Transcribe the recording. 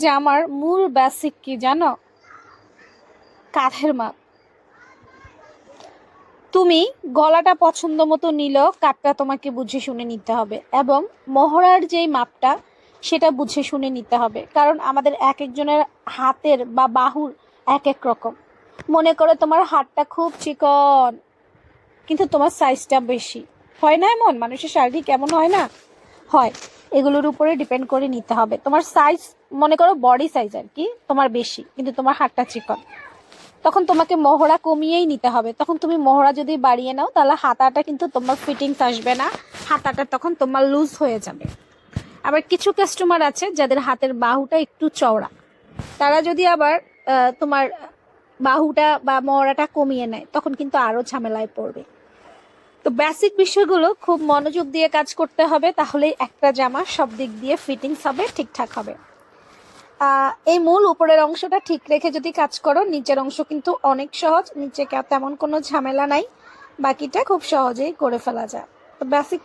জামার মূল বেসিক কি জানো? কাঁধের মাপ। তুমি গলাটা পছন্দ মতো নিলেও কাপটা তোমাকে বুঝে শুনে নিতে হবে, এবং মহড়ার যেই মাপটা সেটা বুঝে শুনে নিতে হবে, কারণ আমাদের এক একজনের হাতের বা বাহুর এক এক রকম। মনে করো তোমার হাতটা খুব চিকন কিন্তু তোমার সাইজটা বেশি, হয় না? এমন মানুষের শারীরিক এমন হয় না? হয়। এগুলোর উপরে ডিপেন্ড করে নিতে হবে। তোমার সাইজ, মনে করো বডি সাইজ আর কি তোমার বেশি কিন্তু তোমার হাতটা চিকন, তখন তোমাকে মহড়া কমিয়েই নিতে হবে। তখন তুমি মহড়া যদি বাড়িয়ে নাও তাহলে হাতাটা কিন্তু তোমার ফিটিংস আসবে না, হাতাটা তখন তোমার লুজ হয়ে যাবে। আবার কিছু কাস্টমার আছে যাদের হাতের বাহুটা একটু চওড়া, তারা যদি আবার তোমার বাহুটা বা মহড়াটা কমিয়ে নেয় তখন কিন্তু আরো ঝামেলায় পড়বে। তো বেসিক বিষয়গুলো খুব মনোযোগ দিয়ে কাজ করতে হবে, তাহলেই একটা জামা সব দিক দিয়ে ফিটিংস হবে, ঠিকঠাক হবে। এই মূল উপরের অংশটা ঠিক রেখে যদি কাজ করো, নিচের অংশ কিন্তু অনেক সহজ, নিচে তেমন কোনো ঝামেলা নাই, বাকিটা খুব সহজেই করে ফেলা যায়। তো বেসিক